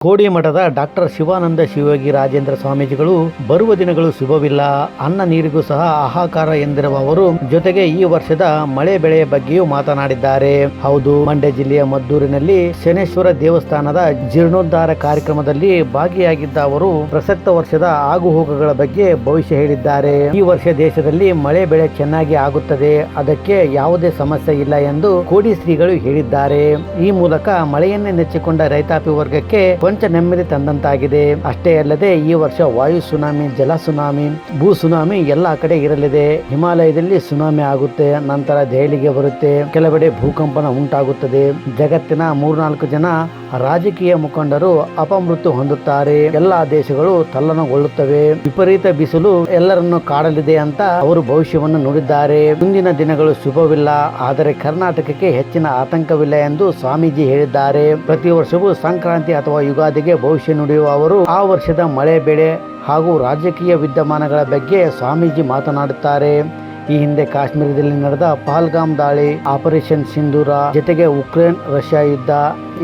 ಕೋಡಿಮಠದ doctor Shivananda Shivayogi Rajendra ಸ್ವಾಮೀಜಿಗಳು ಬರುವ ದಿನಗಳು ಶುಭವಿಲ್ಲ, ಅನ್ನ ನೀರಿಗೂ ಸಹ ಹಾಹಾಕಾರ ಎಂದಿರುವ ಅವರು ಜೊತೆಗೆ ಈ ವರ್ಷದ ಮಳೆ ಬೆಳೆಯ ಬಗ್ಗೆಯೂ ಮಾತನಾಡಿದ್ದಾರೆ. ಹೌದು, ಮಂಡ್ಯ ಜಿಲ್ಲೆಯ ಮದ್ದೂರಿನಲ್ಲಿ ಶನೇಶ್ವರ ದೇವಸ್ಥಾನದ ಜೀರ್ಣೋದ್ಧಾರ ಕಾರ್ಯಕ್ರಮದಲ್ಲಿ ಭಾಗಿಯಾಗಿದ್ದ ಅವರು ಪ್ರಸಕ್ತ ವರ್ಷದ ಆಗುಹೋಗುಗಳ ಬಗ್ಗೆ ಭವಿಷ್ಯ ಹೇಳಿದ್ದಾರೆ. ಈ ವರ್ಷ ದೇಶದಲ್ಲಿ ಮಳೆ ಬೆಳೆ ಚೆನ್ನಾಗಿ ಆಗುತ್ತದೆ, ಅದಕ್ಕೆ ಯಾವುದೇ ಸಮಸ್ಯೆ ಇಲ್ಲ ಎಂದು ಕೋಡಿ ಶ್ರೀಗಳು ಹೇಳಿದ್ದಾರೆ. ಈ ಮೂಲಕ ಮಳೆಯನ್ನೇ ನೆಚ್ಚಿಕೊಂಡ ರೈತಾಪಿ ವರ್ಗಕ್ಕೆ ಕೊಂಚ ನೆಮ್ಮದಿ ತಂದಂತಾಗಿದೆ. ಅಷ್ಟೇ ಅಲ್ಲದೆ ಈ ವರ್ಷ ವಾಯು ಸುನಾಮಿ, ಜಲ ಸುನಾಮಿ, ಭೂ ಸುನಾಮಿ ಎಲ್ಲಾ ಕಡೆ ಇರಲಿದೆ. ಹಿಮಾಲಯದಲ್ಲಿ ಸುನಾಮಿ ಆಗುತ್ತೆ, ನಂತರ ದೆಹಲಿಗೆ ಬರುತ್ತೆ, ಕೆಲವೆಡೆ ಭೂಕಂಪನ ಉಂಟಾಗುತ್ತದೆ. ಜಗತ್ತಿನ 3-4 ಜನ ರಾಜಕೀಯ ಮುಖಂಡರು ಅಪಮೃತ್ಯು ಹೊಂದುತ್ತಾರೆ. ಎಲ್ಲಾ ದೇಶಗಳು ತಲ್ಲಣಗೊಳ್ಳುತ್ತವೆ. ವಿಪರೀತ ಬಿಸಿಲು ಎಲ್ಲರನ್ನು ಕಾಡಲಿದೆ ಅಂತ ಅವರು ಭವಿಷ್ಯವನ್ನು ನುಡಿದ್ದಾರೆ. ಮುಂದಿನ ದಿನಗಳು ಶುಭವಿಲ್ಲ, ಆದರೆ ಕರ್ನಾಟಕಕ್ಕೆ ಹೆಚ್ಚಿನ ಆತಂಕವಿಲ್ಲ ಎಂದು ಸ್ವಾಮೀಜಿ ಹೇಳಿದ್ದಾರೆ. ಪ್ರತಿ ವರ್ಷವೂ ಸಂಕ್ರಾಂತಿ ಅಥವಾ ಯುಗಾದಿಗೆ ಭವಿಷ್ಯ ನುಡಿಯುವ ಅವರು ಆ ವರ್ಷದ ಮಳೆ ಬೆಳೆ ಹಾಗೂ ರಾಜಕೀಯ ವಿದ್ಯಮಾನಗಳ ಬಗ್ಗೆ ಸ್ವಾಮೀಜಿ ಮಾತನಾಡುತ್ತಾರೆ. ಈ ಹಿಂದೆ ಕಾಶ್ಮೀರದಲ್ಲಿ ನಡೆದ ಪಹಲ್ಗಾಮ್ ದಾಳಿ, ಆಪರೇಷನ್ ಸಿಂಧೂರ, ಜೊತೆಗೆ ಉಕ್ರೇನ್ ರಷ್ಯಾ ಯುದ್ಧ,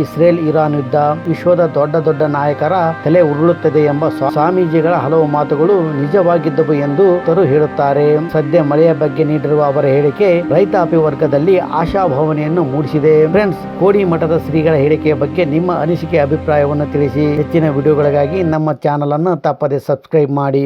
ಇಸ್ರೇಲ್ ಇರಾನ್ ಯುದ್ಧ, ವಿಶ್ವದ ದೊಡ್ಡ ನಾಯಕರ ತಲೆ ಉರುಳುತ್ತದೆ ಎಂಬ ಸ್ವಾಮೀಜಿಗಳ ಹಲವು ಮಾತುಗಳು ನಿಜವಾಗಿದ್ದವು ಎಂದು ಹೇಳುತ್ತಾರೆ. ಸದ್ಯ ಮಳೆಯ ಬಗ್ಗೆ ನೀಡಿರುವ ಅವರ ಹೇಳಿಕೆ ರೈತಾಪಿ ವರ್ಗದಲ್ಲಿ ಆಶಾಭಾವನೆಯನ್ನು ಮೂಡಿಸಿದೆ. ಫ್ರೆಂಡ್ಸ್, ಕೋಡಿ ಮಠದ ಶ್ರೀಗಳ ಹೇಳಿಕೆಯ ಬಗ್ಗೆ ನಿಮ್ಮ ಅನಿಸಿಕೆ ಅಭಿಪ್ರಾಯವನ್ನು ತಿಳಿಸಿ. ಹೆಚ್ಚಿನ ವಿಡಿಯೋಗಳಿಗಾಗಿ ನಮ್ಮ ಚಾನಲ್ ಅನ್ನು ತಪ್ಪದೆ ಸಬ್ಸ್ಕ್ರೈಬ್ ಮಾಡಿ.